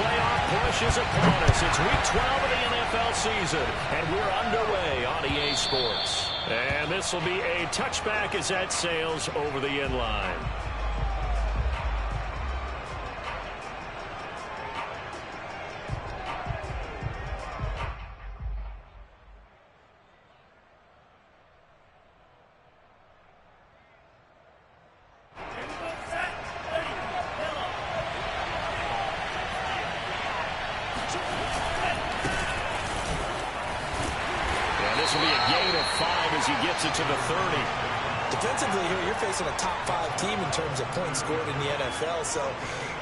playoff push is upon us. It's week 12 of the NFL season, and we're underway on EA Sports. And this will be a touchback as that sails over the end line. This will be a gain of 5 as he gets it to the 30. Defensively here, you're facing a top 5 team in terms of points scored in the NFL. So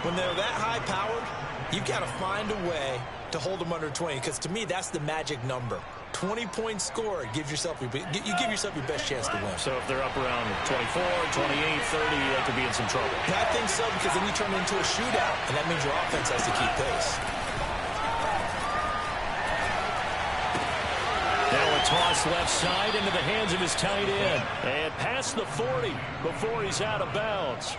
when they're that high-powered, you've got to find a way to hold them under 20. Because to me, that's the magic number. 20 points scored, you give yourself your best chance to win. So if they're up around 24, 28, 30, they could be in some trouble. Yeah, I think so, because then you turn it into a shootout, and that means your offense has to keep pace. Toss left side into the hands of his tight end. And past the 40 before he's out of bounds.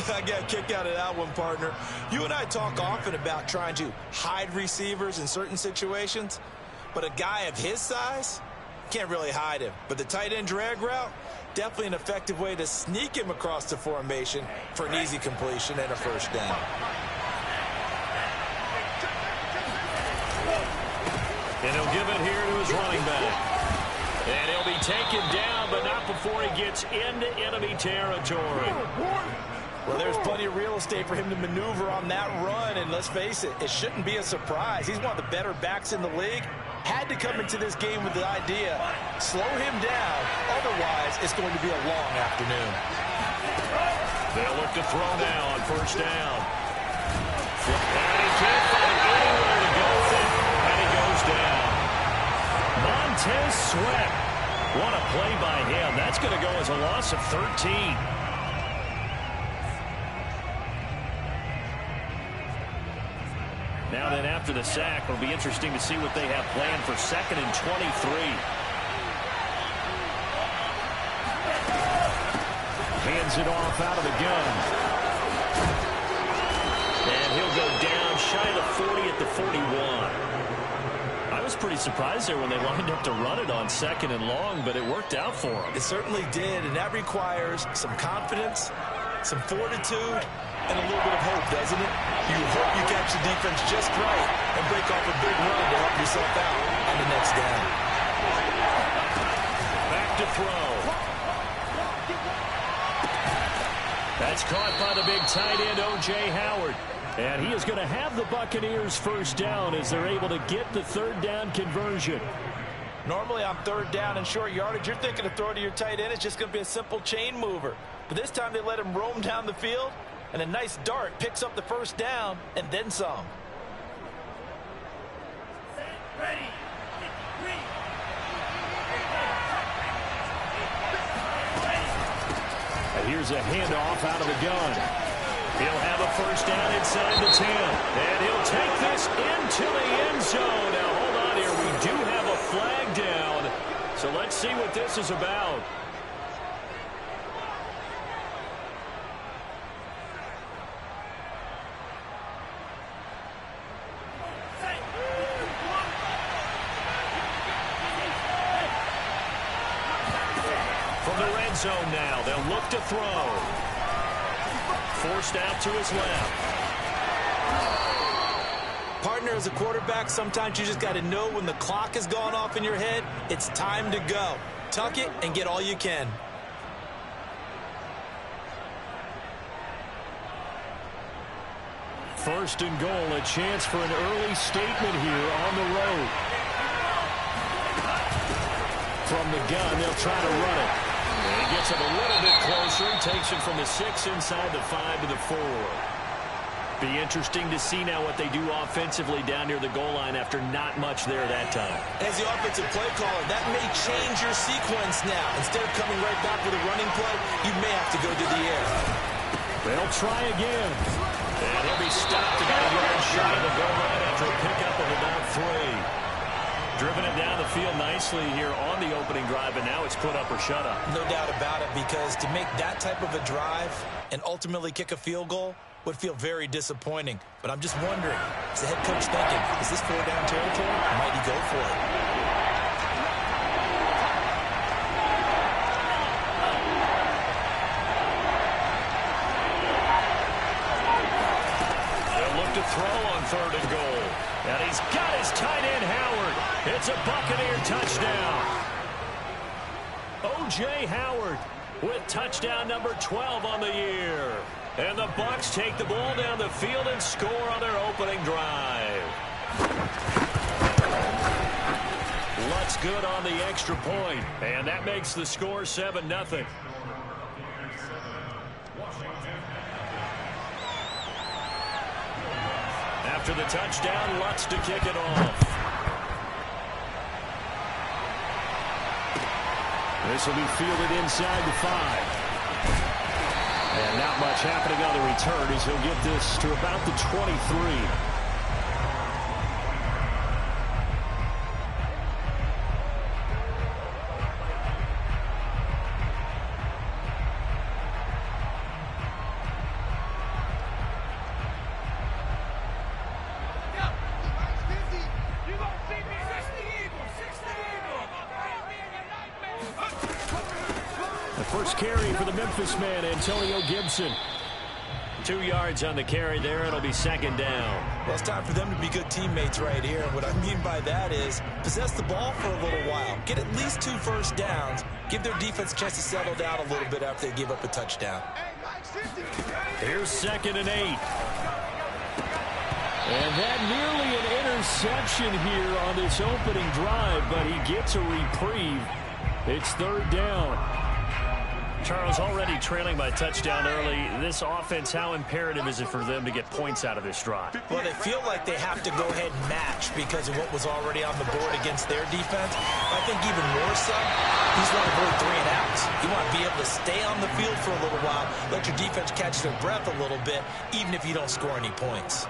I got a kick out of that one, partner. You and I talk often about trying to hide receivers in certain situations. But a guy of his size, can't really hide him. But the tight end drag route, definitely an effective way to sneak him across the formation for an easy completion and a first down. And he'll give it here to his running back. And he'll be taken down, but not before he gets into enemy territory. Well, there's plenty of real estate for him to maneuver on that run. And let's face it, it shouldn't be a surprise. He's one of the better backs in the league. Had to come into this game with the idea, slow him down. Otherwise, it's going to be a long afternoon. They'll look to throw now on first down. And he can't find anywhere to go. And he goes down. Montez Sweat. What a play by him. That's going to go as a loss of 13. Now then, after the sack, it'll be interesting to see what they have planned for 2nd and 23. Hands it off out of the gun. And he'll go down shy of the 40 at the 41. I was pretty surprised there when they lined up to run it on 2nd and long, but it worked out for them. It certainly did, and that requires some confidence, some fortitude, and a little bit of hope, doesn't it? You hope you catch the defense just right and break off a big run to help yourself out on the next down. Back to throw. That's caught by the big tight end, O.J. Howard. And he is going to have the Buccaneers first down as they're able to get the 3rd down conversion. Normally on 3rd down and short yardage, you're thinking of throwing to your tight end. It's just going to be a simple chain mover. But this time they let him roam down the field, and a nice dart picks up the first down and then some. Ready. And here's a handoff out of the gun. He'll have a first down inside the 10. And he'll take this into the end zone. Now, hold on here. We do have a flag down. So let's see what this is about. From the red zone now, they'll look to throw. Forced out to his left. Partner, as a quarterback, sometimes you just got to know when the clock has gone off in your head, it's time to go. Tuck it and get all you can. First and goal, a chance for an early statement here on the road. From the gun, they'll try to run it. He gets it a little bit closer. Takes it from the 6 inside the 5 to the 4. Be interesting to see now what they do offensively down near the goal line after not much there that time. As the offensive play caller, that may change your sequence now. Instead of coming right back with a running play, you may have to go to the air. They'll try again. And he'll be stopped about a yard shy of the goal line after a pickup of about 3. Driven it down the field nicely here on the opening drive, and now it's put up or shut up. No doubt about it, because to make that type of a drive and ultimately kick a field goal, would feel very disappointing. But I'm just wondering, is the head coach thinking, is this 4-down territory? Or might he go for it? They'll look to throw on 3rd and goal. And he's got his tight end, Howard. It's a Buccaneer touchdown. O.J. Howard with touchdown number 12 on the year. And the Bucs take the ball down the field and score on their opening drive. Lutz good on the extra point, and that makes the score 7-0. After the touchdown, Lutz to kick it off. This will be fielded inside the 5. And not much happening on the return as he'll get this to about the 23. First carry for the Memphis man, Antonio Gibson. 2 yards on the carry there. It'll be 2nd down. Well, it's time for them to be good teammates right here. What I mean by that is possess the ball for a little while. Get at least 2 first downs. Give their defense a chance to settle down a little bit after they give up a touchdown. Here's 2nd and 8. And that nearly an interception here on this opening drive, but he gets a reprieve. It's 3rd down. Charles, already trailing by touchdown early. This offense, how imperative is it for them to get points out of this drive? Well, they feel like they have to go ahead and match because of what was already on the board against their defense. I think even more so, he's want to avoid 3 and outs. You want to be able to stay on the field for a little while, let your defense catch their breath a little bit, even if you don't score any points.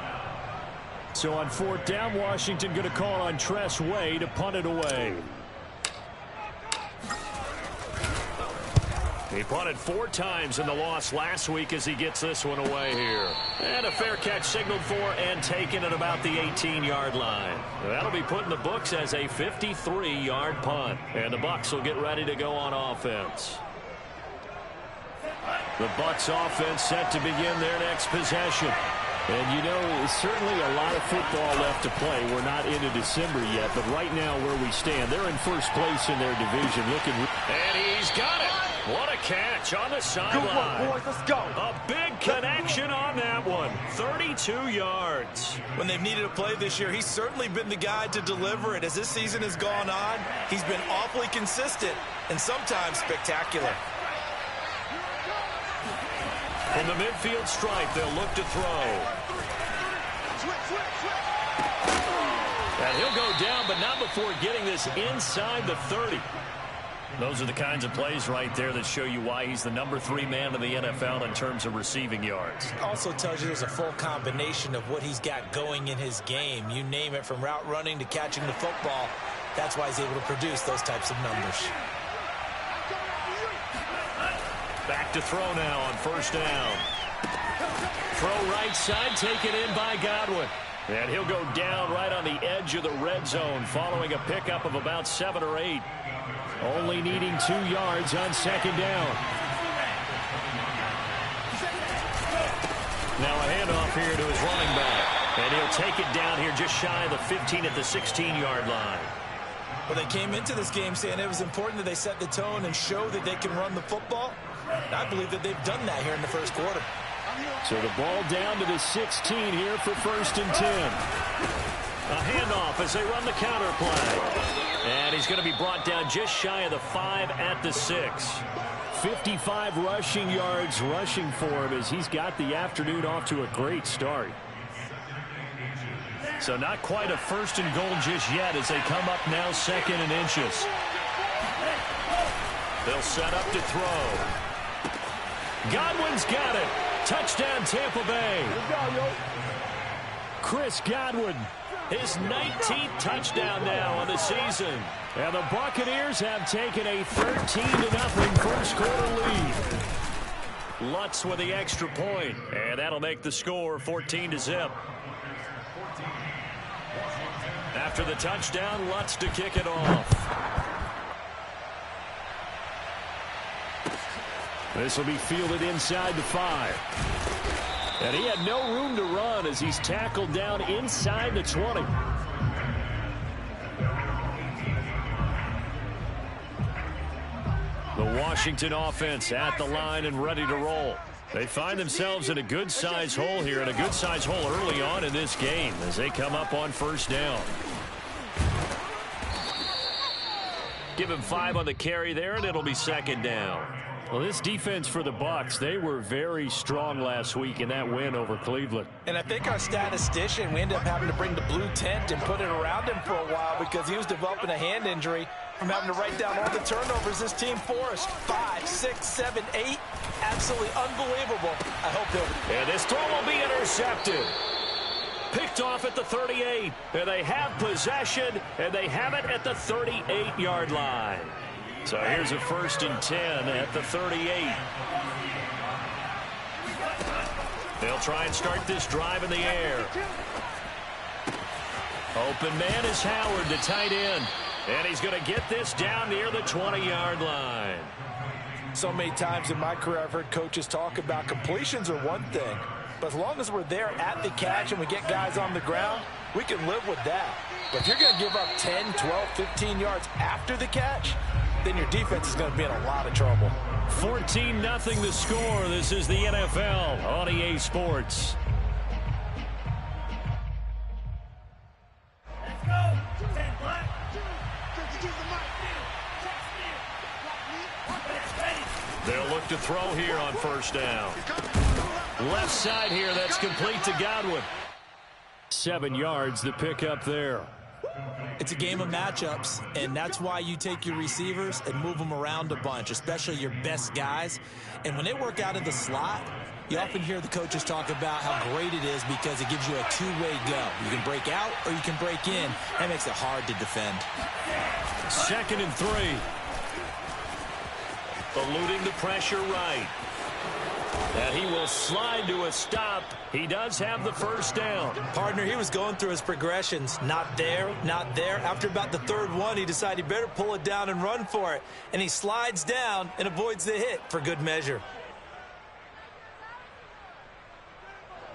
So on 4th down, Washington going to call on Tress Way to punt it away. He punted 4 times in the loss last week as he gets this one away here. And a fair catch signaled for and taken at about the 18-yard line. That'll be put in the books as a 53-yard punt. And the Bucs will get ready to go on offense. The Bucs offense set to begin their next possession. And, you know, certainly a lot of football left to play. We're not into December yet, but right now where we stand, they're in first place in their division. And he's got it. What a catch on the sideline. Good one, boys. Let's go. A big connection on that one. 32 yards. When they've needed a play this year, he's certainly been the guy to deliver it. As this season has gone on, he's been awfully consistent and sometimes spectacular. From the midfield stripe, they'll look to throw. And he'll go down, but not before getting this inside the 30. Those are the kinds of plays right there that show you why he's the number 3 man in the NFL in terms of receiving yards. Also tells you there's a full combination of what he's got going in his game. You name it, from route running to catching the football. That's why he's able to produce those types of numbers. Back to throw now on 1st down. Throw right side, taken in by Godwin. And he'll go down right on the edge of the red zone following a pickup of about 7 or 8. Only needing 2 yards on 2nd down. Now a handoff here to his running back. And he'll take it down here just shy of the 15 at the 16-yard line. Well, they came into this game saying it was important that they set the tone and show that they can run the football. And I believe that they've done that here in the first quarter. So the ball down to the 16 here for 1st and 10. A handoff as they run the counter play. And he's going to be brought down just shy of the 5 at the 6. 55 rushing yards rushing for him as he's got the afternoon off to a great start. So not quite a 1st and goal just yet as they come up now 2nd and inches. They'll set up to throw. Godwin's got it. Touchdown Tampa Bay. Chris Godwin, his 19th touchdown now on the season. And the Buccaneers have taken a 13-0 first quarter lead. Lutz with the extra point, and that'll make the score 14-0. After the touchdown, Lutz to kick it off. This will be fielded inside the 5. And he had no room to run as he's tackled down inside the 20. The Washington offense at the line and ready to roll. They find themselves in a good-sized hole here, and a good-sized hole early on in this game as they come up on first down. Give him 5 on the carry there, and it'll be second down. Well, this defense for the Bucs, they were very strong last week in that win over Cleveland. And I think our statistician, we ended up having to bring the blue tent and put it around him for a while because he was developing a hand injury from having to write down all the turnovers this team forced. 5, 6, 7, 8. Absolutely unbelievable. I hope he'll... And this throw will be intercepted. Picked off at the 38. And they have possession, and they have it at the 38-yard line. So here's a 1st and 10 at the 38. They'll try and start this drive in the air. Open man is Howard, the tight end. And he's going to get this down near the 20-yard line. So many times in my career I've heard coaches talk about completions are one thing. But as long as we're there at the catch and we get guys on the ground, we can live with that. But if you're going to give up 10, 12, 15 yards after the catch, then your defense is going to be in a lot of trouble. 14-0 the score. This is the NFL on EA Sports. Let's go. They'll look to throw here on first down. Left side here, that's complete to Godwin. 7 yards, the pickup there. It's a game of matchups, and that's why you take your receivers and move them around a bunch, especially your best guys. And when they work out of the slot, you often hear the coaches talk about how great it is because it gives you a two-way go. You can break out or you can break in. That makes it hard to defend. 2nd and 3. Eluding the pressure right. And he will slide to a stop. He does have the first down. Partner, he was going through his progressions. Not there, not there. After about the 3rd one, he decided he better pull it down and run for it. And he slides down and avoids the hit for good measure.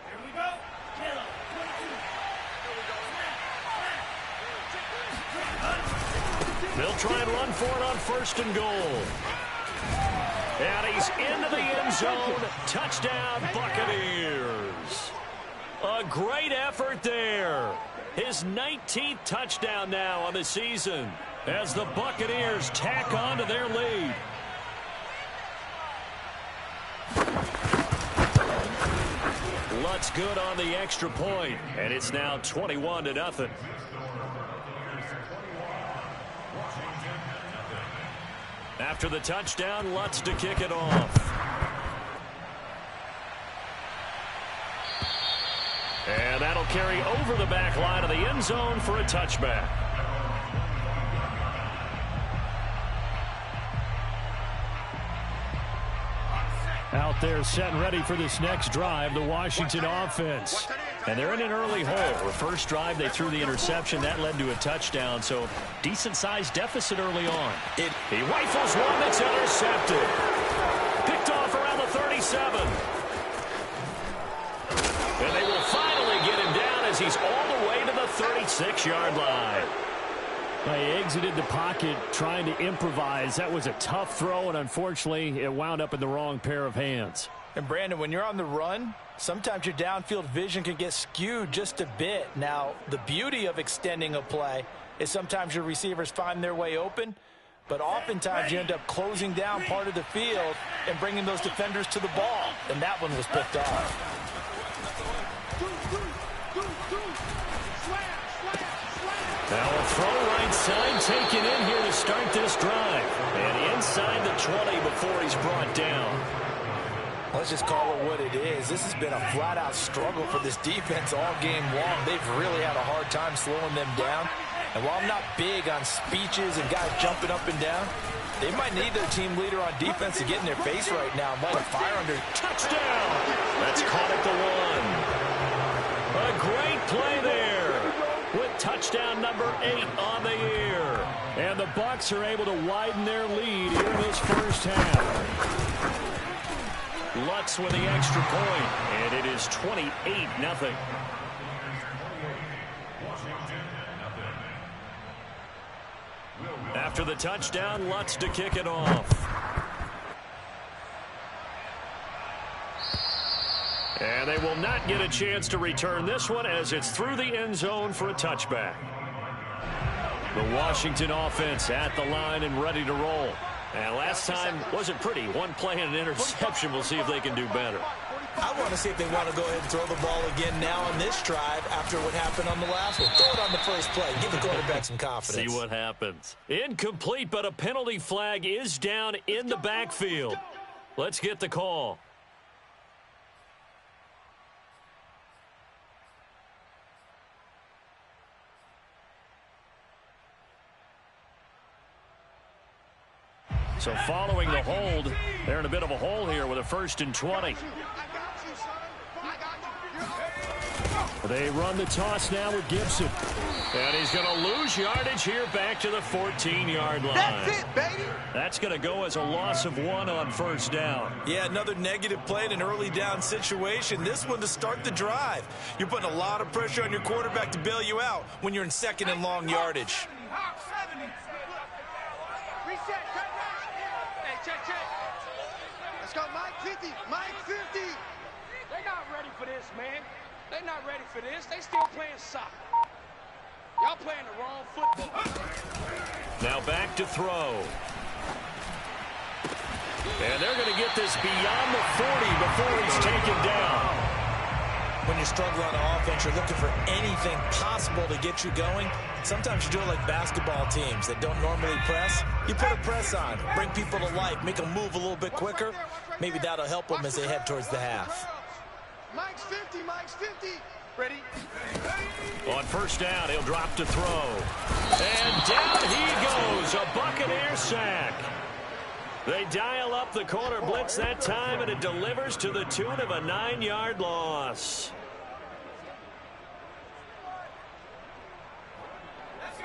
Here we go. They'll try and run for it on 1st and goal. And he's into the end zone. Touchdown, Buccaneers. A great effort there. His 19th touchdown now on the season as the Buccaneers tack on to their lead. Lutz good on the extra point, and it's now 21-0. After the touchdown, Lutz to kick it off. And that'll carry over the back line of the end zone for a touchback. Out there set and ready for this next drive, the Washington offense. And they're in an early hole. The first drive, they threw the interception. That led to a touchdown, so decent-sized deficit early on. He rifles one that's intercepted. Picked off around the 37. And they will finally get him down as he's all the way to the 36-yard line. He exited the pocket trying to improvise. That was a tough throw, and unfortunately, it wound up in the wrong pair of hands. And, Brandon, when you're on the run, sometimes your downfield vision can get skewed just a bit. Now, the beauty of extending a play is sometimes your receivers find their way open, but oftentimes you end up closing down part of the field and bringing those defenders to the ball, and that one was picked off. Now a throw right side taken in here to start this drive. And inside the 20 before he's brought down. Let's just call it what it is. This has been a flat-out struggle for this defense all game long. They've really had a hard time slowing them down. And while I'm not big on speeches and guys jumping up and down, They might need their team leader on defense to get in their face right now and light a fire under. Touchdown! That's caught at the 1. A great play there with touchdown number 8 on the year. And the Bucs are able to widen their lead here in this first half. Lutz with the extra point, and it is 28-0. After the touchdown, Lutz to kick it off. And they will not get a chance to return this one as it's through the end zone for a touchback. The Washington offense at the line and ready to roll. And last time wasn't pretty. One play and an interception. We'll see if they can do better. I want to see if they want to go ahead and throw the ball again now on this drive after what happened on the last one. Throw it on the first play. Give the quarterback some confidence. See what happens. Incomplete, but a penalty flag is down in the backfield. Let's get the call. So following the hold, they're in a bit of a hole here with a 1st and 20. They run the toss now with Gibson. And he's going to lose yardage here back to the 14-yard line. That's it, baby. That's going to go as a loss of 1 on 1st down. Yeah, another negative play in an early down situation. This one to start the drive. You're putting a lot of pressure on your quarterback to bail you out when you're in 2nd and long yardage. Reset, cut back. Hey, check. Let's go, Mike 50. Mike 50. They're not ready for this, man. They're not ready for this. They still playing soccer. Y'all playing the wrong football. Now back to throw. And they're going to get this beyond the 40 before he's taken down. When you're struggling on offense, you're looking for anything possible to get you going. Sometimes you do it like basketball teams that don't normally press. You put a press on, bring people to life, make them move a little bit quicker. Maybe that'll help them as they head towards the half. Mike's 50. Mike's 50. Ready? On 1st down, he'll drop to throw. And down he goes, a Buccaneer sack. They dial up the corner blitz that time, and it delivers to the tune of a 9-yard loss.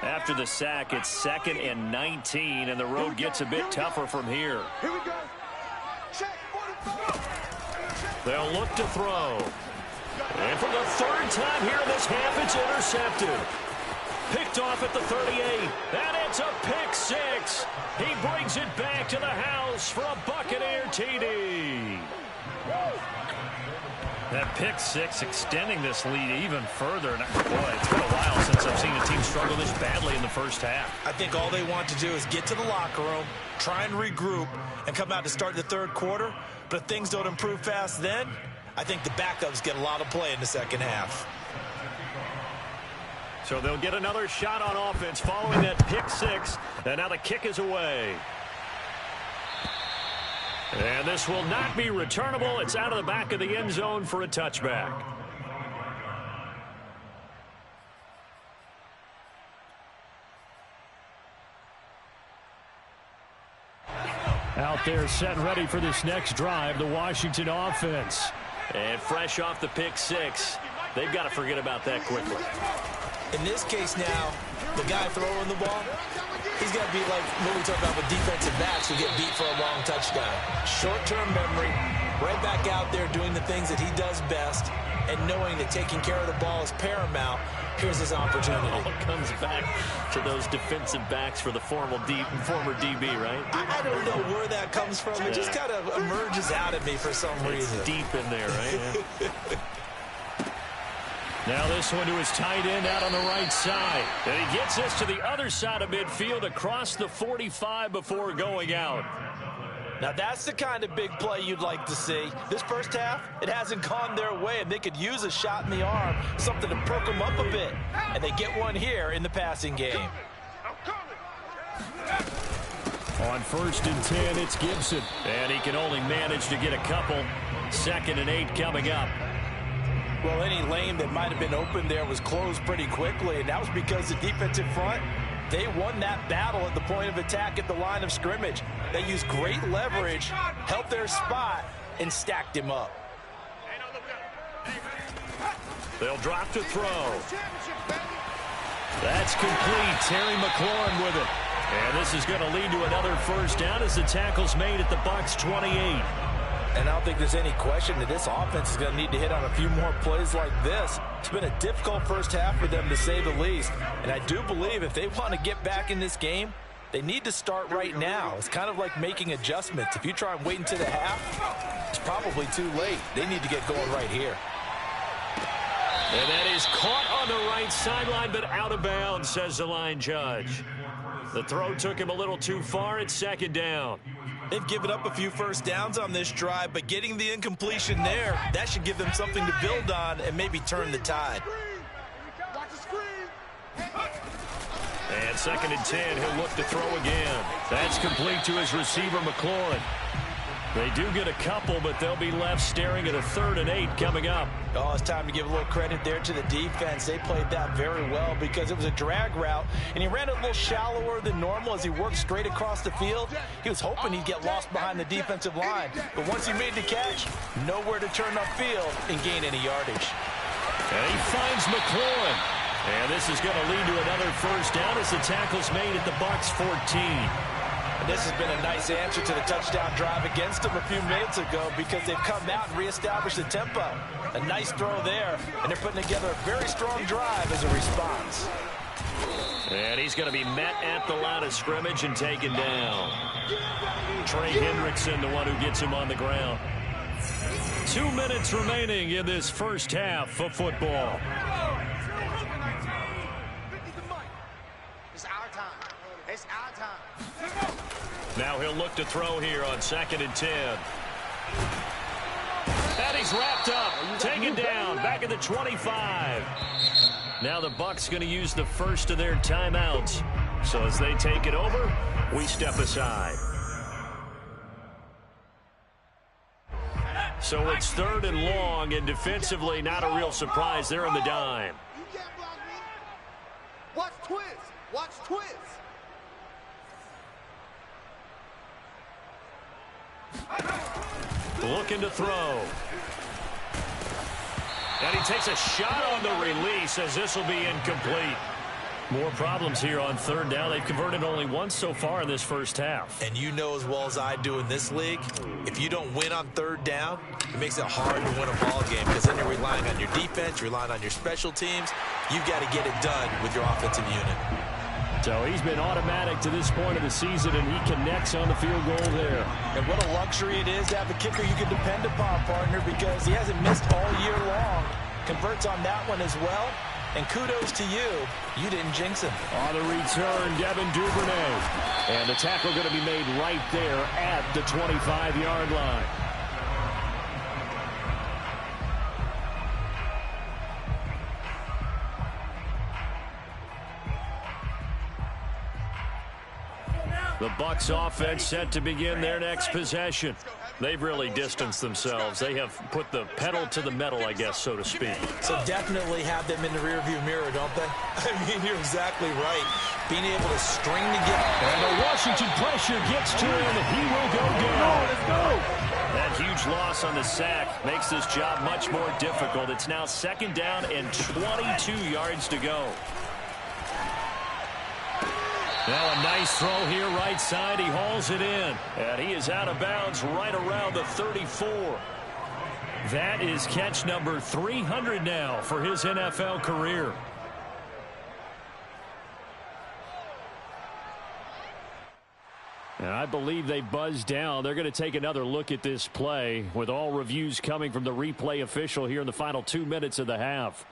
After the sack, it's 2nd and 19, and the road gets a bit tougher from here. Here we go. Check 45. They'll look to throw. And for the 3rd time here in this half, it's intercepted. Picked off at the 38, and it's a pick 6. He brings it back to the house for a Buccaneer TD. That pick 6 extending this lead even further. And boy, it's been a while since I've seen a team struggle this badly in the first half. I think all they want to do is get to the locker room, try and regroup, and come out to start the 3rd quarter. But if things don't improve fast then, I think the backups get a lot of play in the 2nd half. So they'll get another shot on offense following that pick 6. And now the kick is away. And this will not be returnable. It's out of the back of the end zone for a touchback. Out there set and ready for this next drive, the Washington offense. And fresh off the pick 6, they've got to forget about that quickly. In this case now, the guy throwing the ball, he's got to be like what we talk about with defensive backs who get beat for a long touchdown. Short-term memory, right back out there doing the things that he does best, and knowing that taking care of the ball is paramount. Here's his opportunity. It all comes back to those defensive backs for the former DB, right? I don't know where that comes from. It just kind of emerges out at me for some reason. It's deep in there, right? Now this one to his tight end out on the right side. And he gets this to the other side of midfield across the 45 before going out. Now that's the kind of big play you'd like to see. This first half, it hasn't gone their way, and they could use a shot in the arm, something to perk them up a bit. And they get one here in the passing game. On 1st and 10, it's Gibson. And he can only manage to get a couple. 2nd and 8 coming up. Well, any lane that might have been open there was closed pretty quickly, and that was because the defensive front They won that battle at the point of attack at the line of scrimmage. They used great leverage, held their spot, and stacked him up. They'll drop to throw. That's complete. Terry McLaurin with it. And this is going to lead to another first down as the tackle's made at the Bucs 28. And I don't think there's any question that this offense is going to need to hit on a few more plays like this. It's been a difficult first half for them, to say the least. And I do believe if they want to get back in this game, they need to start right now. It's kind of like making adjustments. If you try and wait until the half, it's probably too late. They need to get going right here. And that is caught on the right sideline, but out of bounds, says the line judge. The throw took him a little too far. It's second down. They've given up a few first downs on this drive, but getting the incompletion there, that should give them something to build on and maybe turn the tide. And second and 10, he'll look to throw again. That's complete to his receiver, McLaurin. They do get a couple, but they'll be left staring at a 3rd and 8 coming up. Oh, it's time to give a little credit there to the defense. They played that very well because it was a drag route, and he ran it a little shallower than normal as he worked straight across the field. He was hoping he'd get lost behind the defensive line, but once he made the catch, nowhere to turn upfield and gain any yardage. And he finds McLaurin. And this is going to lead to another first down as the tackle's made at the Bucs 14. And this has been a nice answer to the touchdown drive against them a few minutes ago because they've come out and reestablished the tempo. A nice throw there, and they're putting together a very strong drive as a response. And he's going to be met at the line of scrimmage and taken down. Trey Hendrickson, the one who gets him on the ground. 2 minutes remaining in this first half of football. It's our time. It's our time. Now he'll look to throw here on 2nd and 10. And he's wrapped up, taken down, back at the 25. Now the Bucs going to use the first of their timeouts. So as they take it over, we step aside. So it's 3rd and long, and defensively not a real surprise. They're in the dime. You can't block me. Watch twist. Watch twist. Looking to throw. And he takes a shot on the release as this will be incomplete. More problems here on 3rd down. They've converted only once so far in this first half. And you know as well as I do in this league, if you don't win on 3rd down, it makes it hard to win a ball game because then you're relying on your defense, you're relying on your special teams. You've got to get it done with your offensive unit. So he's been automatic to this point of the season, and he connects on the field goal there. And what a luxury it is to have a kicker you can depend upon, partner, because he hasn't missed all year long. Converts on that one as well. And kudos to you. You didn't jinx him. On the return, Devin Duvernay. And the tackle going to be made right there at the 25-yard line. The Bucs offense set to begin their next possession. They've really distanced themselves. They have put the pedal to the metal, I guess, so to speak. So definitely have them in the rearview mirror, don't they? I mean, you're exactly right. Being able to string together. And the Washington pressure gets to him, and he will go down. Let's go. That huge loss on the sack makes this job much more difficult. It's now 2nd down and 22 yards to go. Now a nice throw here right side. He hauls it in. And he is out of bounds right around the 34. That is catch number 300 now for his NFL career. And I believe they buzzed down. They're going to take another look at this play with all reviews coming from the replay official here in the final 2 minutes of the half.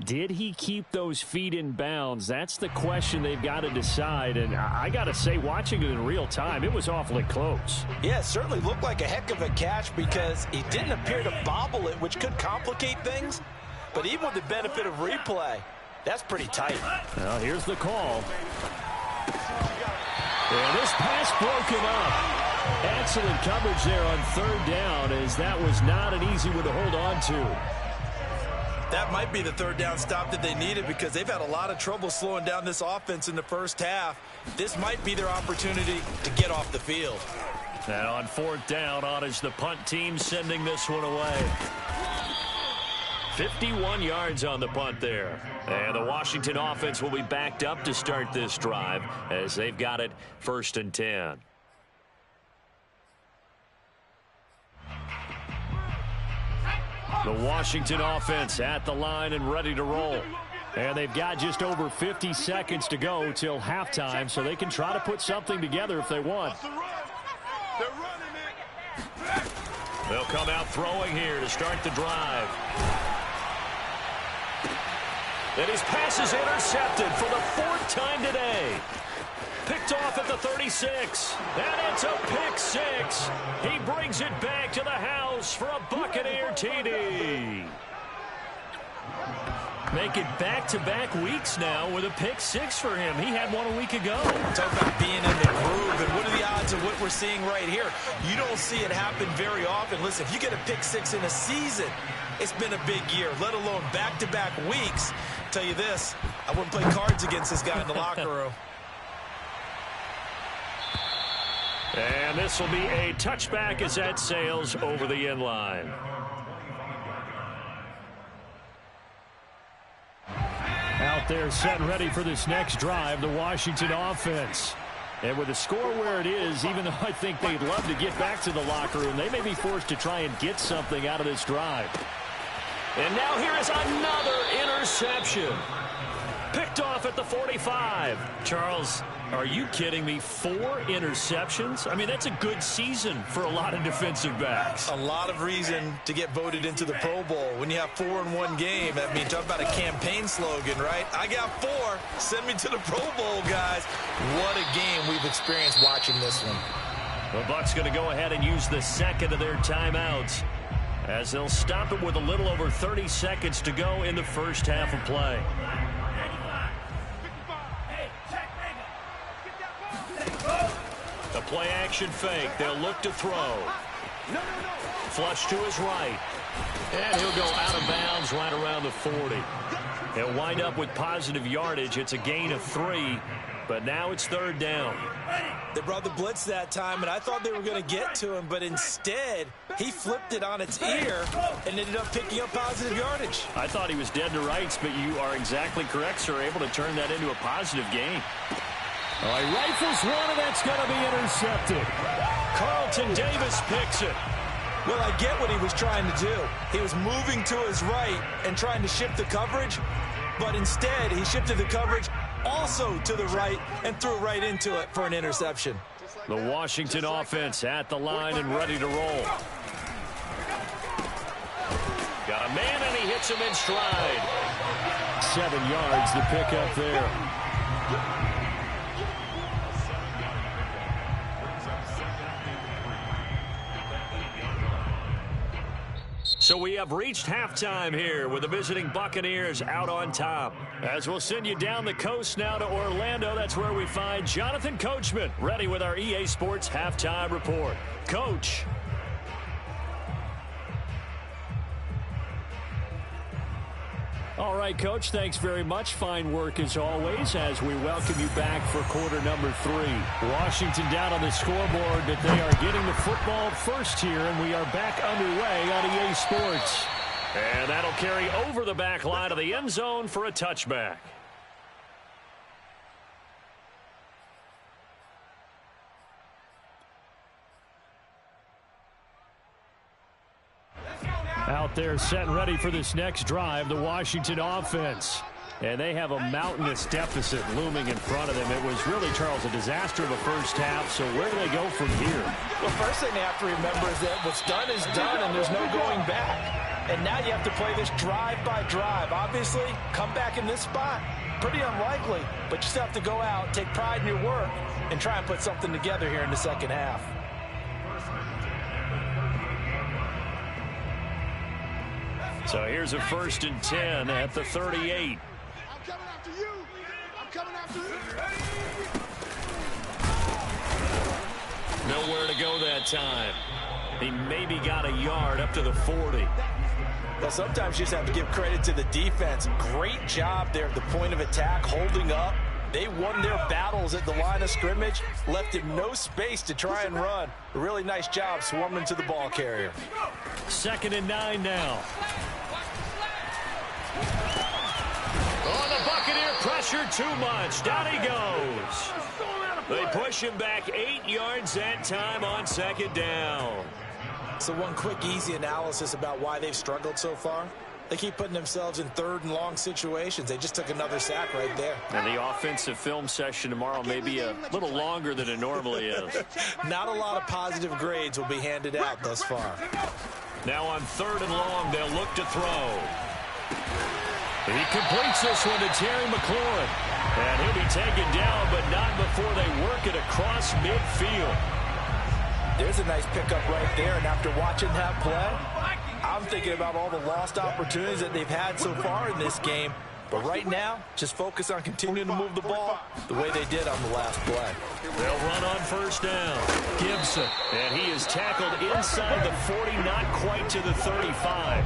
Did he keep those feet in bounds? That's the question they've got to decide. And I got to say, watching it in real time, it was awfully close. Yeah, it certainly looked like a heck of a catch because he didn't appear to bobble it, which could complicate things. But even with the benefit of replay, that's pretty tight. Well, here's the call. And this pass broken up. Excellent coverage there on 3rd down, as that was not an easy one to hold on to. That might be the third down stop that they needed because they've had a lot of trouble slowing down this offense in the first half. This might be their opportunity to get off the field. And on fourth down, on is the punt team sending this one away. 51 yards on the punt there. And the Washington offense will be backed up to start this drive as they've got it 1st and 10. The Washington offense at the line and ready to roll. And they've got just over 50 seconds to go till halftime, so they can try to put something together if they want. They'll come out throwing here to start the drive. And his pass is intercepted for the 4th time today. Picked off at the 36. And it's a pick 6. He brings it back to the house for a Buccaneer TD. Make it back-to-back weeks now with a pick 6 for him. He had one a week ago. Talk about being in the groove, and what are the odds of what we're seeing right here? You don't see it happen very often. Listen, if you get a pick 6 in a season, it's been a big year, let alone back-to-back weeks. Tell you this, I wouldn't play cards against this guy in the locker room. And this will be a touchback as that sails over the end line. Out there set and ready for this next drive, the Washington offense. And with the score where it is, even though I think they'd love to get back to the locker room, they may be forced to try and get something out of this drive. And now here is another interception. Picked off at the 45. Charles, are you kidding me? 4 interceptions? I mean, that's a good season for a lot of defensive backs. A lot of reason to get voted into the Pro Bowl. When you have 4 in one game, I mean, talk about a campaign slogan, right? I got 4. Send me to the Pro Bowl, guys. What a game we've experienced watching this one. The Bucs going to go ahead and use the second of their timeouts as they'll stop it with a little over 30 seconds to go in the first half of play. The play action fake. They'll look to throw. Flush to his right. And he'll go out of bounds right around the 40. He'll wind up with positive yardage. It's a gain of 3, but now it's 3rd down. They brought the blitz that time, and I thought they were going to get to him, but instead, he flipped it on its ear and ended up picking up positive yardage. I thought he was dead to rights, but you are exactly correct, sir. Able to turn that into a positive gain. All right, rifles one, and that's going to be intercepted. Carlton Davis picks it. Well, I get what he was trying to do. He was moving to his right and trying to shift the coverage, but instead he shifted the coverage also to the right and threw right into it for an interception. The Washington offense at the line and ready to roll. Got a man, and he hits him in stride. 7 yards to pick up there. So we have reached halftime here with the visiting Buccaneers out on top. As we'll send you down the coast now to Orlando, that's where we find Jonathan Coachman ready with our EA Sports halftime report. Coach. All right, Coach, thanks very much. Fine work as always as we welcome you back for quarter number 3. Washington down on the scoreboard, but they are getting the football first here, and we are back underway on EA Sports. And that'll carry over the back line of the end zone for a touchback. Out there set and ready for this next drive, the Washington offense. And they have a mountainous deficit looming in front of them. It was really, Charles, a disaster of a first half, so where do they go from here? Well, first thing they have to remember is that what's done is done, and there's no going back. And now you have to play this drive by drive. Obviously, come back in this spot, pretty unlikely, but you still have to go out, take pride in your work, and try and put something together here in the second half. So here's a 1st and 10 at the 38. I'm coming after you. I'm coming after you. Nowhere to go that time. He maybe got a yard up to the 40. Well, sometimes you just have to give credit to the defense. Great job there at the point of attack, holding up. They won their battles at the line of scrimmage, left him no space to try and run. A really nice job swarming to the ball carrier. 2nd and 9 now. Oh, the Buccaneer pressure too much. Down he goes. They push him back 8 yards that time on 2nd down. So one quick, easy analysis about why they've struggled so far. They keep putting themselves in 3rd and long situations. They just took another sack right there. And the offensive film session tomorrow may be a little longer than it normally is. Not a lot of positive grades will be handed out thus far. Now on 3rd and long, they'll look to throw. He completes this one to Terry McLaurin. And he'll be taken down, but not before they work it across midfield. There's a nice pickup right there, and after watching that play, I'm thinking about all the lost opportunities that they've had so far in this game. But right now, just focus on continuing to move the ball the way they did on the last play. They'll run on 1st down. Gibson, and he is tackled inside the 40, not quite to the 35.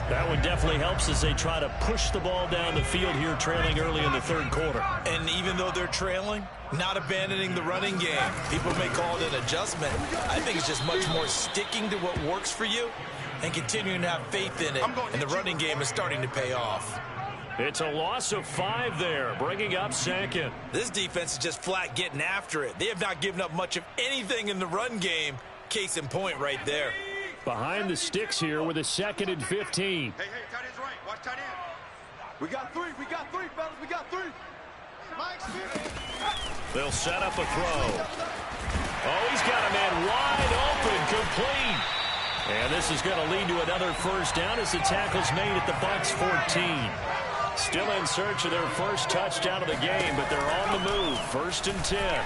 That one definitely helps as they try to push the ball down the field here, trailing early in the 3rd quarter. And even though they're trailing, not abandoning the running game. People may call it an adjustment. I think it's just much more sticking to what works for you and continuing to have faith in it. And the running game is starting to pay off. It's a loss of 5 there, bringing up 2nd. This defense is just flat getting after it. They have not given up much of anything in the run game. Case in point right there. Behind the sticks here with a 2nd and 15. Hey, tight end's right. Watch tight end. We got three, fellas. We got 3. My experience. They'll set up a throw. Oh, he's got a man wide open, complete. And this is going to lead to another 1st down as the tackle's made at the Bucs 14. Still in search of their first touchdown of the game, but they're on the move. 1st and 10.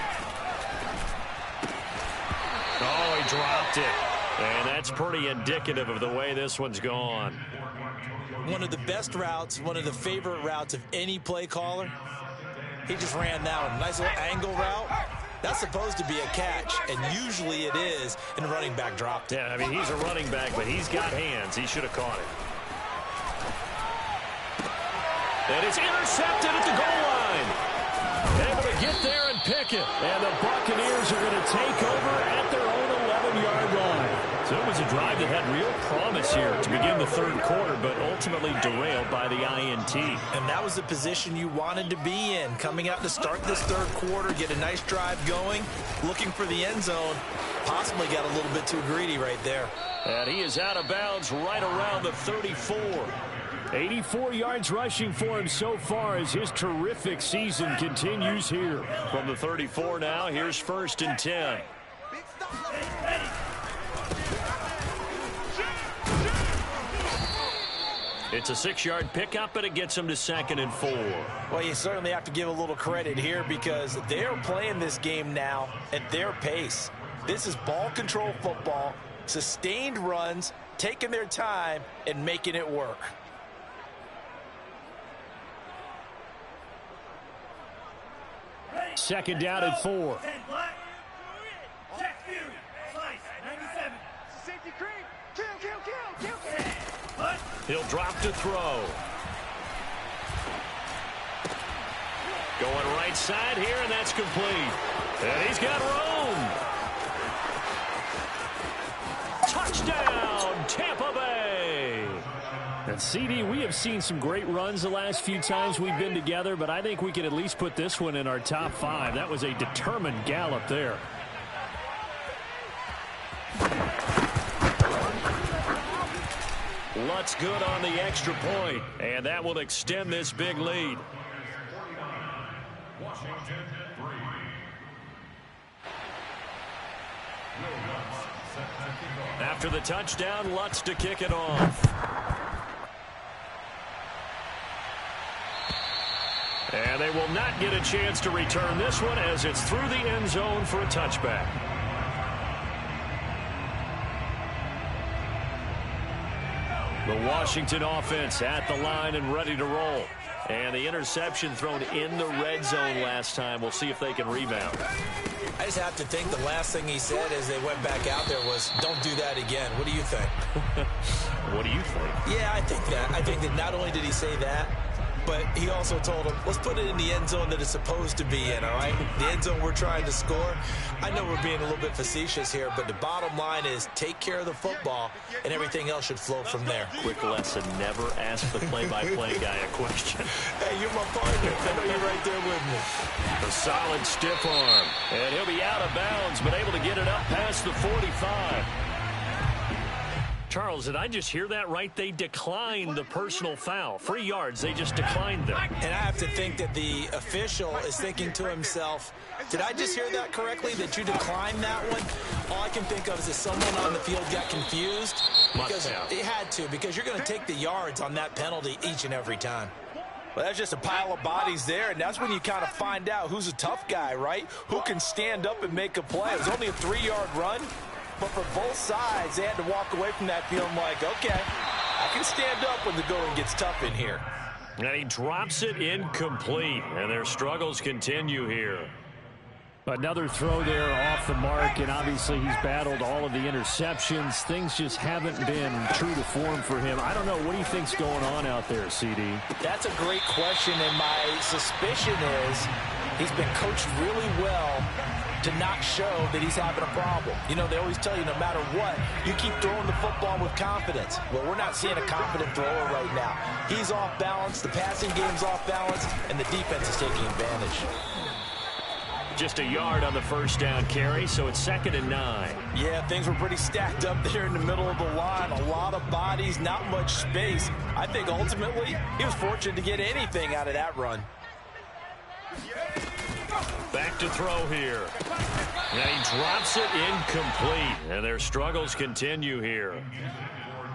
Oh, he dropped it. And that's pretty indicative of the way this one's gone. One of the best routes, one of the favorite routes of any play caller. He just ran that one. Nice little angle route. That's supposed to be a catch, and usually it is, and the running back dropped it. Yeah, I mean, he's a running back, but he's got hands. He should have caught it. And it's intercepted at the goal line. Able to get there and pick it. And the Buccaneers are going to take over at their own 11-yard line. So it was a drive that had real promise here to begin the 3rd quarter, but ultimately derailed by the INT. And that was the position you wanted to be in. Coming out to start this 3rd quarter, get a nice drive going, looking for the end zone. Possibly got a little bit too greedy right there. And he is out of bounds right around the 34. 84 yards rushing for him so far as his terrific season continues here. From the 34 now, here's 1st and 10. It's a 6-yard pickup, and it gets him to 2nd and 4. Well, you certainly have to give a little credit here because they're playing this game now at their pace. This is ball control football, sustained runs, taking their time, and making it work. Second down and 4. He'll drop to throw. Going right side here, and that's complete. And he's got room. Touchdown, Tampa Bay. And CD, we have seen some great runs the last few times we've been together, but I think we can at least put this one in our top 5. That was a determined gallop there. Lutz good on the extra point, and that will extend this big lead. After the touchdown, Lutz to kick it off. And they will not get a chance to return this one as it's through the end zone for a touchback. The Washington offense at the line and ready to roll. And the interception thrown in the red zone last time. We'll see if they can rebound. I just have to think the last thing he said as they went back out there was, don't do that again. What do you think? What do you think? Yeah, I think that. I think that not only did he say that, but he also told him, let's put it in the end zone that it's supposed to be in, all right? The end zone we're trying to score. I know we're being a little bit facetious here, but the bottom line is take care of the football, and everything else should flow from there. Quick lesson, never ask the play-by-play guy a question. Hey, you're my partner. I know you're right there with me. A solid stiff arm. And he'll be out of bounds, but able to get it up past the 45. Charles, did I just hear that right? They declined the personal foul. 3 yards, they just declined them. And I have to think that the official is thinking to himself, did I just hear that correctly, that you declined that one? All I can think of is that someone on the field got confused. Because they had to, because you're going to take the yards on that penalty each and every time. Well, that's just a pile of bodies there, and that's when you kind of find out who's a tough guy, right? Who can stand up and make a play. It was only a 3-yard run. But for both sides, they had to walk away from that feeling like, okay, I can stand up when the going gets tough in here. And he drops it incomplete, and their struggles continue here. Another throw there off the mark, and obviously he's battled all of the interceptions. Things just haven't been true to form for him. I don't know. What do you think's going on out there, CD? That's a great question, and my suspicion is he's been coached really well to not show that he's having a problem. You know, they always tell you no matter what, you keep throwing the football with confidence. Well, we're not seeing a confident thrower right now. He's off balance, the passing game's off balance, and the defense is taking advantage. Just a yard on the first down carry, so it's 2nd and 9. Yeah, things were pretty stacked up there in the middle of the line. A lot of bodies, not much space. I think ultimately he was fortunate to get anything out of that run. Back to throw here. And he drops it incomplete. And their struggles continue here.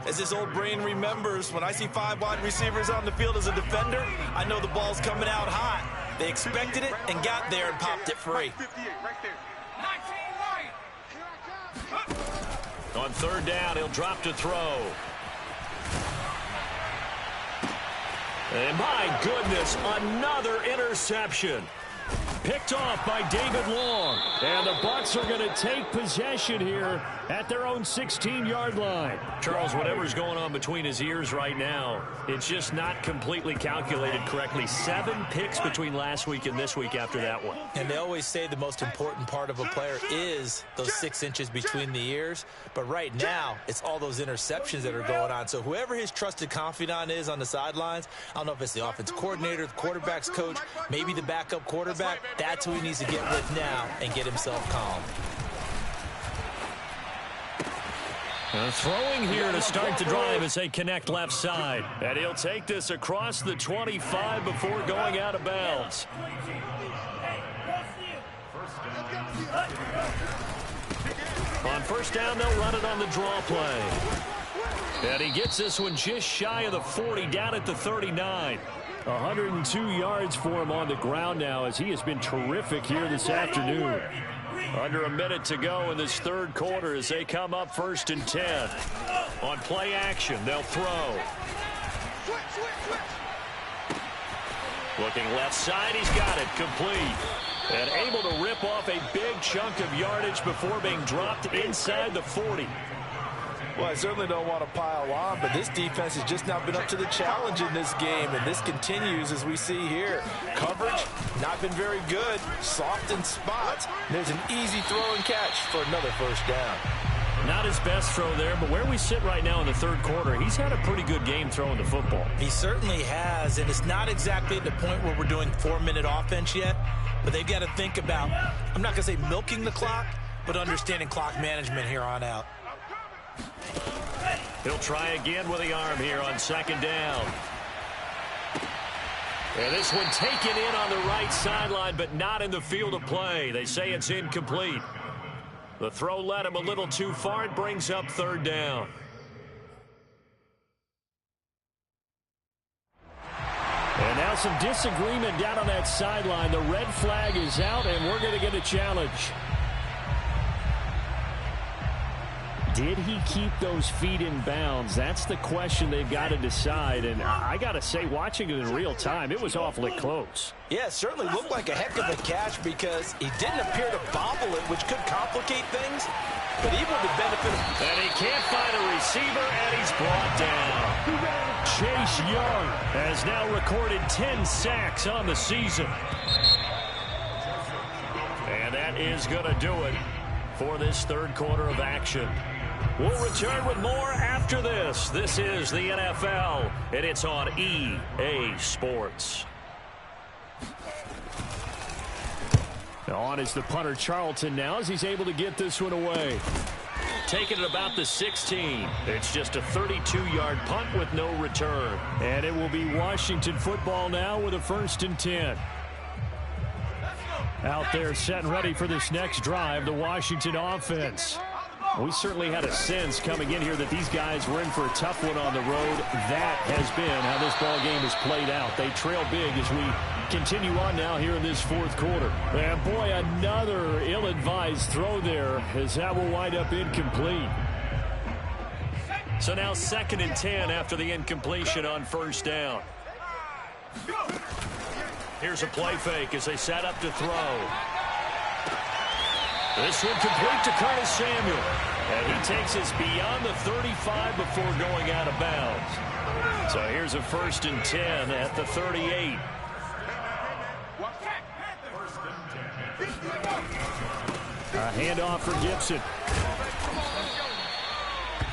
As this old brain remembers, when I see 5 wide receivers on the field as a defender, I know the ball's coming out hot. They expected it and got there and popped it free. On 3rd down, he'll drop to throw. And my goodness, another interception. Picked off by David Long. And the Bucs are going to take possession here at their own 16-yard line. Charles, whatever's going on between his ears right now, it's just not completely calculated correctly. 7 picks between last week and this week after that one. And they always say the most important part of a player is those 6 inches between the ears. But right now, it's all those interceptions that are going on. So whoever his trusted confidant is on the sidelines, I don't know if it's the offense coordinator, the quarterback's coach, maybe the backup quarterback, that's who he needs to get with now and get himself calm. Throwing here to start the drive as they connect left side. And he'll take this across the 25 before going out of bounds. On 1st down, they'll run it on the draw play. And he gets this one just shy of the 40, down at the 39. 102 yards for him on the ground now, as he has been terrific here this afternoon. Under a minute to go in this 3rd quarter as they come up 1st and 10. On play action, they'll throw. Looking left side, he's got it complete. And able to rip off a big chunk of yardage before being dropped inside the 40. Well, I certainly don't want to pile on, but this defense has just not been up to the challenge in this game, and this continues as we see here. Coverage, not been very good. Soft in spots. There's an easy throw and catch for another 1st down. Not his best throw there, but where we sit right now in the 3rd quarter, he's had a pretty good game throwing the football. He certainly has, and it's not exactly at the point where we're doing 4-minute offense yet, but they've got to think about, I'm not going to say milking the clock, but understanding clock management here on out. He'll try again with the arm here on 2nd down. And this one taken in on the right sideline, but not in the field of play. They say it's incomplete. The throw led him a little too far. It brings up 3rd down. And now some disagreement down on that sideline. The red flag is out, and we're going to get a challenge. Did he keep those feet in bounds? That's the question they've got to decide. And I got to say, watching it in real time, it was awfully close. Yeah, it certainly looked like a heck of a catch because he didn't appear to bobble it, which could complicate things. But even with the benefit of... And he can't find a receiver, and he's brought down. Chase Young has now recorded 10 sacks on the season. And that is going to do it for this third quarter of action. We'll return with more after this. This is the NFL, and it's on EA Sports. On is the punter Charlton now as he's able to get this one away. Taking it about the 16. It's just a 32-yard punt with no return. And it will be Washington football now with a 1st and 10. Out there set and ready for this next drive, the Washington offense. We certainly had a sense coming in here that these guys were in for a tough one on the road. That has been how this ball game has played out. They trail big as we continue on now here in this fourth quarter. And boy, another ill-advised throw there as that will wind up incomplete. So now 2nd and 10 after the incompletion on 1st down. Here's a play fake as they set up to throw. This one complete to Curtis Samuel. And he takes us beyond the 35 before going out of bounds. So here's a 1st and 10 at the 38. A handoff for Gibson.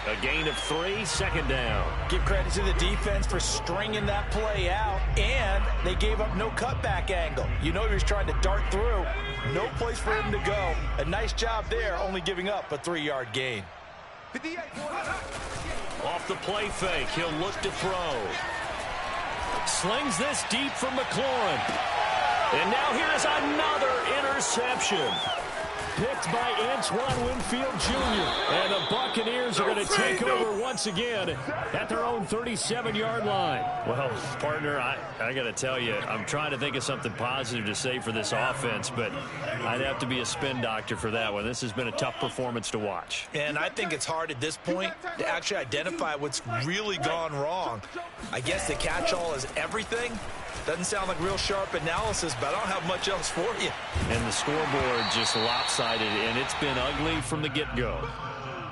A gain of 3, 2nd down. Give credit to the defense for stringing that play out, and they gave up no cutback angle. You know he was trying to dart through. No place for him to go. A nice job there, only giving up a 3-yard gain. Off the play fake, he'll look to throw. Slings this deep from McLaurin. And now here's another interception. Picked by Antoine Winfield Jr. And the Buccaneers are going to take over once again at their own 37-yard line. Well, partner, I got to tell you, I'm trying to think of something positive to say for this offense, but I'd have to be a spin doctor for that one. This has been a tough performance to watch. And I think it's hard at this point to actually identify what's really gone wrong. I guess the catch-all is everything. Doesn't sound like real sharp analysis, but I don't have much else for you. And the scoreboard just lopsided, and it's been ugly from the get-go.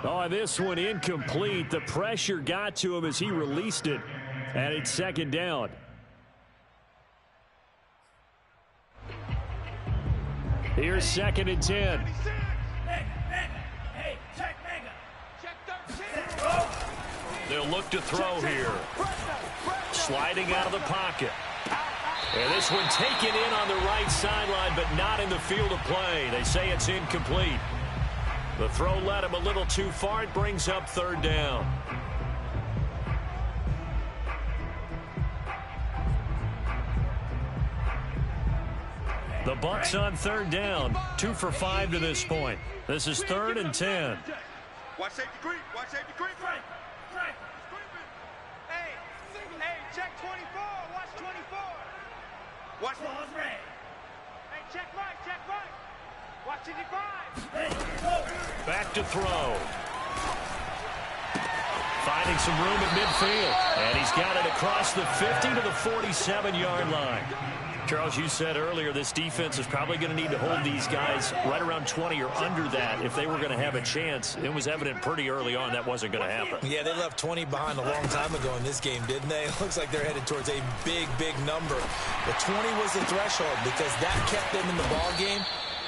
Oh, this one incomplete. The pressure got to him as he released it, and it's 2nd down. Here's 2nd and 10. They'll look to throw here. Sliding out of the pocket. And this one taken in on the right sideline, but not in the field of play. They say it's incomplete. The throw led him a little too far. It brings up 3rd down. The Bucs on 3rd down. 2 for 5 to this point. This is 3rd and 10. Watch safety creep. Watch safety creep. Hey, check 24. Watch 24. Watch ball's red. Hey, check right. Watch 85. Back to throw. Finding some room at midfield. And he's got it across the 50 to the 47-yard line. Charles, you said earlier this defense is probably going to need to hold these guys right around 20 or under that if they were going to have a chance. It was evident pretty early on that wasn't going to happen. Yeah, they left 20 behind a long time ago in this game, didn't they? It looks like they're headed towards a big, big number. But 20 was the threshold because that kept them in the ball game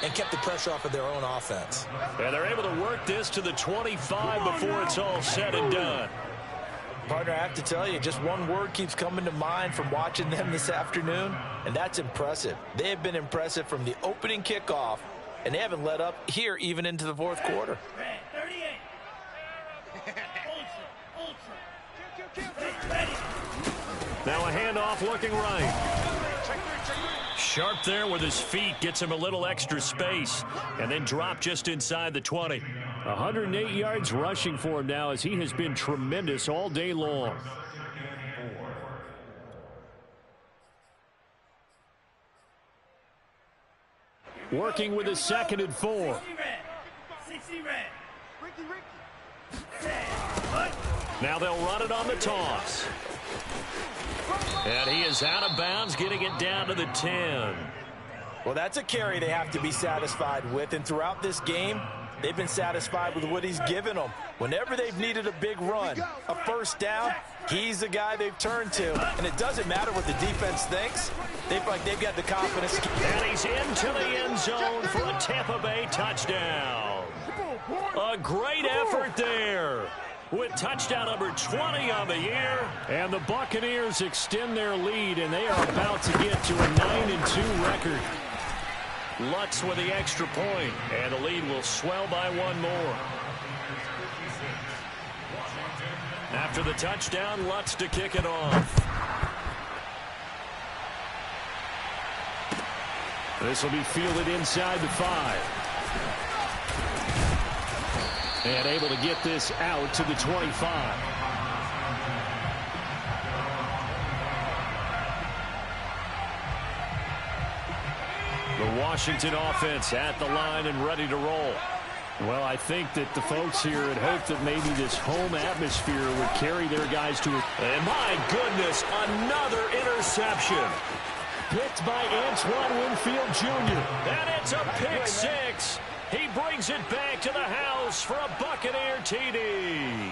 and kept the pressure off of their own offense. And they're able to work this to the 25 before it's all said and done. Partner, I have to tell you, just one word keeps coming to mind from watching them this afternoon, and that's impressive. They have been impressive from the opening kickoff, and they haven't let up here even into the fourth quarter. Now a handoff looking right. Sharp there with his feet, gets him a little extra space, and then drop just inside the 20. 108 yards rushing for him now as he has been tremendous all day long. Working with his 2nd and 4. Now they'll run it on the toss. And he is out of bounds, getting it down to the 10. Well, that's a carry they have to be satisfied with. And throughout this game, they've been satisfied with what he's given them. Whenever they've needed a big run, a first down, he's the guy they've turned to. And it doesn't matter what the defense thinks. They feel like they've got the confidence. And he's into the end zone for a Tampa Bay touchdown. A great effort there, with touchdown number 20 on the year. And the Buccaneers extend their lead, and they are about to get to a 9-2 record. Lutz with the extra point, and the lead will swell by one more. After the touchdown, Lutz to kick it off. This will be fielded inside the 5. And able to get this out to the 25. The Washington offense at the line and ready to roll. Well, I think that the folks here had hoped that maybe this home atmosphere would carry their guys to it. And my goodness, another interception. Picked by Antoine Winfield Jr. And it's a pick six. He brings it back to the house for a Buccaneer TD.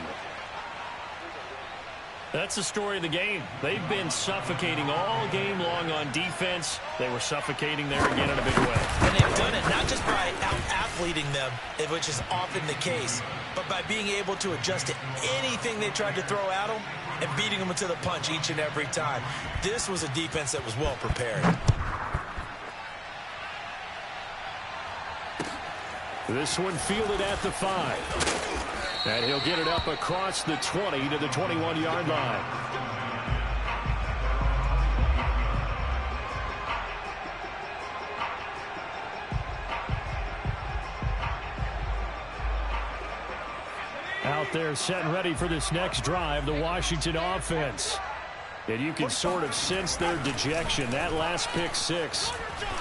That's the story of the game. They've been suffocating all game long on defense. They were suffocating there again in a big way. And they've done it not just by out-athleting them, which is often the case, but by being able to adjust to anything they tried to throw at them and beating them to the punch each and every time. This was a defense that was well prepared. This one fielded at the 5. And he'll get it up across the 20 to the 21-yard line. Out there set and ready for this next drive, the Washington offense. And you can sort of sense their dejection. That last pick six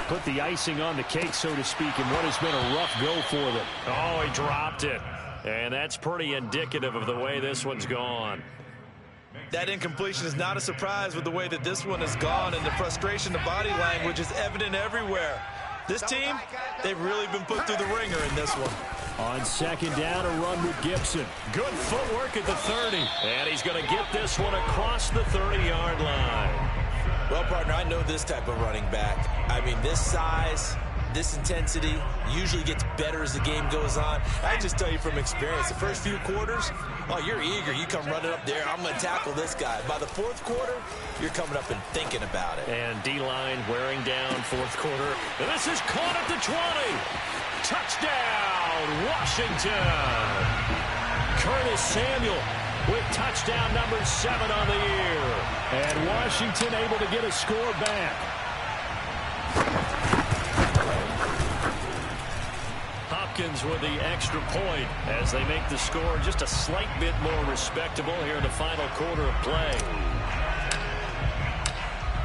put the icing on the cake, so to speak, in what has been a rough go for them. Oh, he dropped it. And that's pretty indicative of the way this one's gone. That incompletion is not a surprise with the way that this one has gone, and the frustration, the body language is evident everywhere. This team, they've really been put through the ringer in this one. On second down, a run with Gibson. Good footwork at the 30. And he's going to get this one across the 30-yard line. Well, partner, I know this type of running back. I mean, this size, this intensity usually gets better as the game goes on. I just tell you from experience, the first few quarters, oh, you're eager. You come running up there, I'm going to tackle this guy. By the fourth quarter, you're coming up and thinking about it. And D-line wearing down fourth quarter. And this is caught at the 20. Touchdown, Washington. Curtis Samuel with touchdown number 7 on the year. And Washington able to get a score back. Hopkins with the extra point as they make the score just a slight bit more respectable here in the final quarter of play.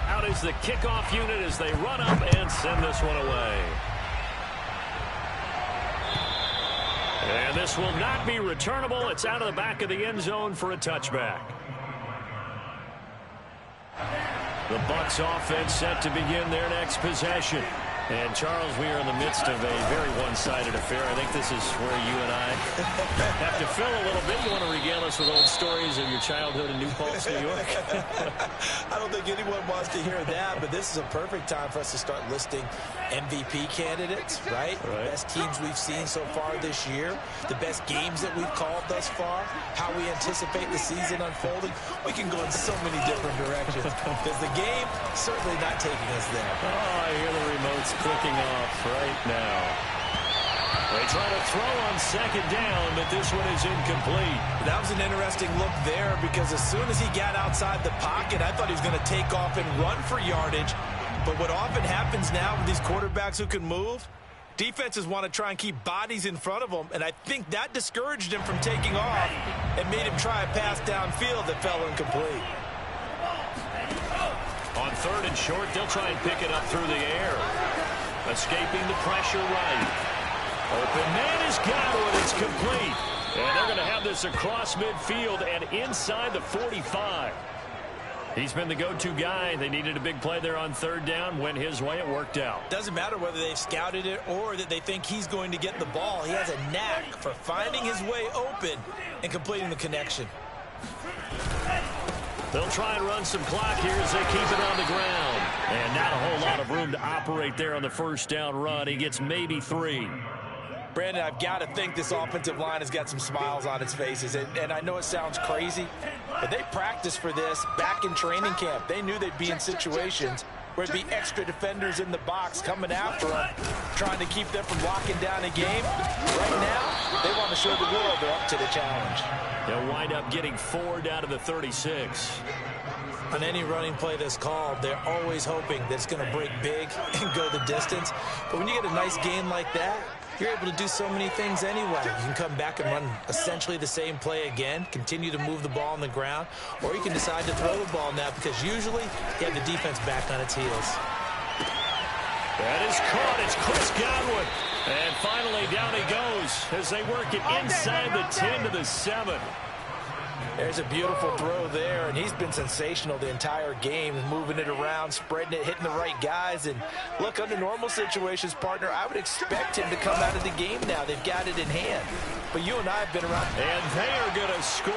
Out is the kickoff unit as they run up and send this one away. And this will not be returnable. It's out of the back of the end zone for a touchback. The Bucs offense set to begin their next possession. And, Charles, we are in the midst of a very one-sided affair. I think this is where you and I have to fill a little bit. You want to regale us with old stories of your childhood in New Paltz, New York? I don't think anyone wants to hear that, but this is a perfect time for us to start listing MVP candidates, right? The best teams we've seen so far this year, the best games that we've called thus far, how we anticipate the season unfolding. We can go in so many different directions because the game certainly not taking us there. Oh, I hear the remotes clicking off right now. They try to throw on second down, but this one is incomplete. That was an interesting look there because as soon as he got outside the pocket, I thought he was going to take off and run for yardage. But what often happens now with these quarterbacks who can move, defenses want to try and keep bodies in front of them, and I think that discouraged him from taking off and made him try a pass downfield that fell incomplete. On third and short, they'll try and pick it up through the air. Escaping the pressure right. Open man has got it. It's complete. And they're going to have this across midfield and inside the 45. He's been the go-to guy. They needed a big play there on third down. Went his way. It worked out. Doesn't matter whether they've scouted it or that they think he's going to get the ball. He has a knack for finding his way open and completing the connection. They'll try and run some clock here as they keep it on the ground. And not a whole lot of room to operate there on the first down run. He gets maybe 3. Brandon, I've got to think this offensive line has got some smiles on its faces. And I know it sounds crazy, but they practiced for this back in training camp. They knew they'd be in situations where it'd be extra defenders in the box coming after them, trying to keep them from locking down a game. Right now, they want to show the world they're up to the challenge. They'll wind up getting 4 down to the 36. On any running play that's called, they're always hoping that it's going to break big and go the distance. But when you get a nice gain like that, you're able to do so many things anyway. You can come back and run essentially the same play again, continue to move the ball on the ground, or you can decide to throw the ball now because usually you have the defense back on its heels. That is caught. It's Chris Godwin. And finally, down he goes as they work it inside the 10 to the 7. There's a beautiful throw there, and he's been sensational the entire game, moving it around, spreading it, hitting the right guys. And look, under normal situations, partner, I would expect him to come out of the game now. They've got it in hand. But you and I have been around. And they are going to score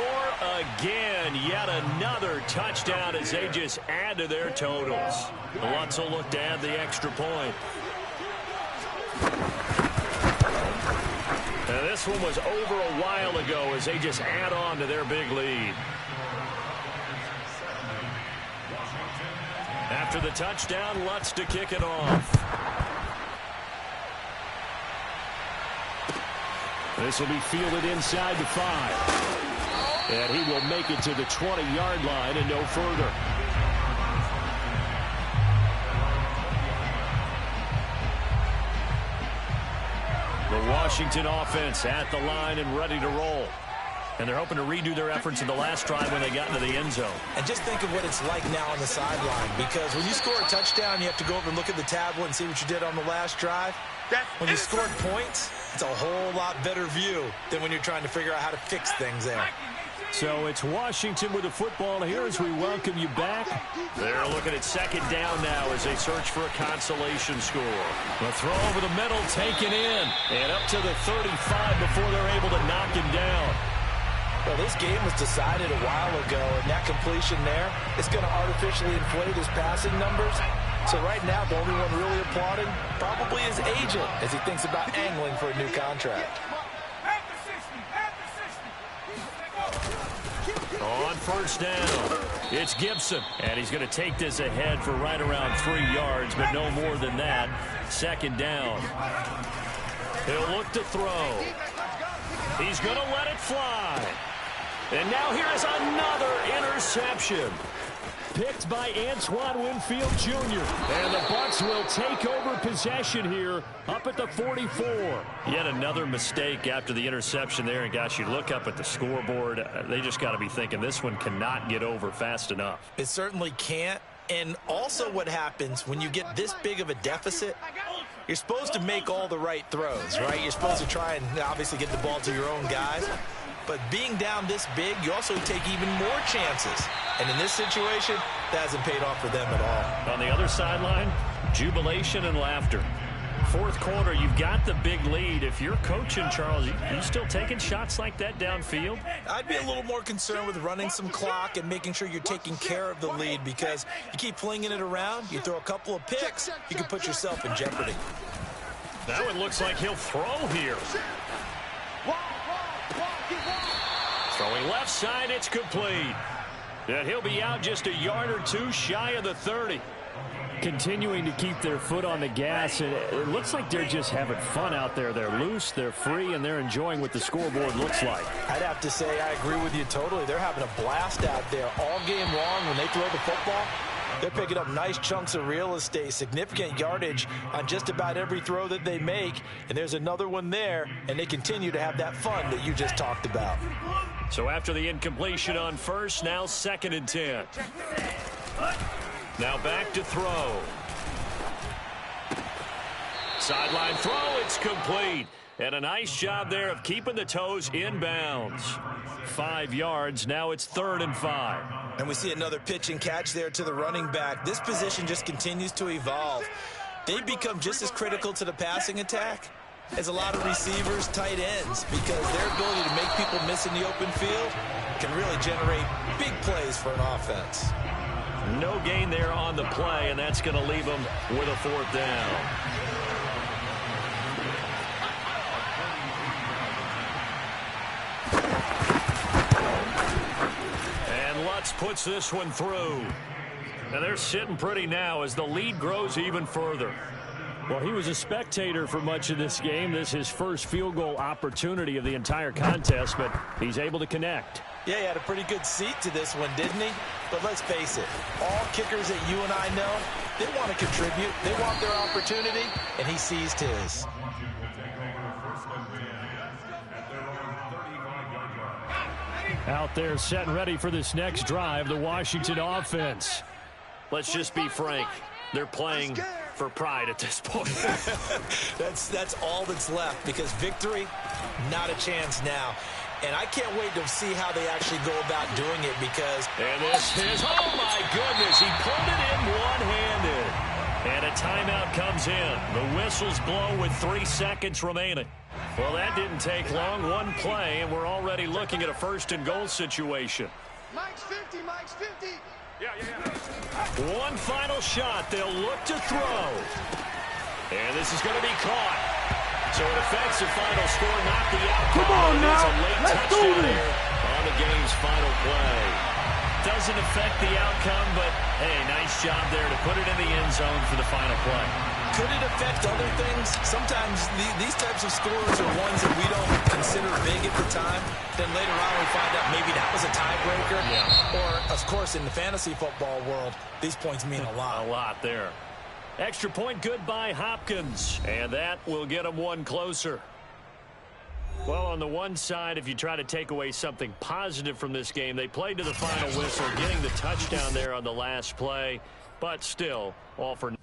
again. Yet another touchdown as they just add to their totals. Lutz will look to add the extra point. And this one was over a while ago as they just add on to their big lead. After the touchdown, Lutz to kick it off. This will be fielded inside the 5. And he will make it to the 20-yard line and no further. The Washington offense at the line and ready to roll. And they're hoping to redo their efforts in the last drive when they got into the end zone. And just think of what it's like now on the sideline, because when you score a touchdown, you have to go over and look at the tablet and see what you did on the last drive. When you scored points, it's a whole lot better view than when you're trying to figure out how to fix things there. So it's Washington with the football here as we welcome you back. They're looking at second down now as they search for a consolation score. The throw over the middle taken in and up to the 35 before they're able to knock him down. Well, this game was decided a while ago, and that completion there is going to artificially inflate his passing numbers. So right now, the only one really applauding probably his agent as he thinks about angling for a new contract. On first down, it's Gibson, and he's going to take this ahead for right around 3 yards, but no more than that. Second down. He'll look to throw. He's going to let it fly. And now here is another interception. Picked by Antoine Winfield Jr. And the Bucs will take over possession here up at the 44. Yet another mistake after the interception there. And, gosh, you look up at the scoreboard. They just got to be thinking this one cannot get over fast enough. It certainly can't. And also what happens when you get this big of a deficit, you're supposed to make all the right throws, right? You're supposed to try and obviously get the ball to your own guys. But being down this big, you also take even more chances. And in this situation, that hasn't paid off for them at all. On the other sideline, jubilation and laughter. Fourth quarter, you've got the big lead. If you're coaching, Charles, you still taking shots like that downfield? I'd be a little more concerned with running some clock and making sure you're taking care of the lead, because you keep flinging it around, you throw a couple of picks, you can put yourself in jeopardy. That one looks like he'll throw here. Throwing left side, it's complete. And he'll be out just a yard or two shy of the 30. Continuing to keep their foot on the gas, and it looks like they're just having fun out there. They're loose, they're free, and they're enjoying what the scoreboard looks like. I'd have to say I agree with you totally. They're having a blast out there all game long. When they throw the football, they're picking up nice chunks of real estate, significant yardage on just about every throw that they make. And there's another one there, and they continue to have that fun that you just talked about. So after the incompletion on first, now 2nd and 10. Now back to throw. Sideline throw, it's complete. And a nice job there of keeping the toes in bounds. 5 yards. Now it's 3rd and 5. And we see another pitch and catch there to the running back. This position just continues to evolve. They become just as critical to the passing attack as a lot of receivers, tight ends, because their ability to make people miss in the open field can really generate big plays for an offense. No gain there on the play, and that's going to leave them with a 4th down. And Lutz puts this one through. And they're sitting pretty now as the lead grows even further. Well, he was a spectator for much of this game. This is his first field goal opportunity of the entire contest, but he's able to connect. Yeah, he had a pretty good seat to this one, didn't he? But let's face it, all kickers that you and I know, they want to contribute. They want their opportunity, and he seized his. Out there set and ready for this next drive, the Washington offense. Let's just be frank. They're playing for pride at this point. That's all that's left, because victory, not a chance now. And I can't wait to see how they actually go about doing it, because... And this is, oh my goodness, he pulled it in one-handed. And a timeout comes in. The whistles blow with 3 seconds remaining. Well, that didn't take long. One play, and we're already looking at a 1st and goal situation. Mike's 50, Mike's 50. Yeah. One final shot. They'll look to throw. And this is going to be caught. So it affects the final score, not the outcome. Come on now. It's a late Let's do touchdown this. here on the game's final play. Doesn't affect the outcome, but, hey, nice job there to put it in the end zone for the final play. Could it affect other things? Sometimes these types of scores are ones that we don't consider big at the time. Then later on we find out maybe that was a tiebreaker. Yeah. Or, of course, in the fantasy football world, these points mean a lot. A lot there. Extra point good by Hopkins. And that will get them one closer. Well, on the one side, if you try to take away something positive from this game, they played to the final whistle, getting the touchdown there on the last play. But still, all for...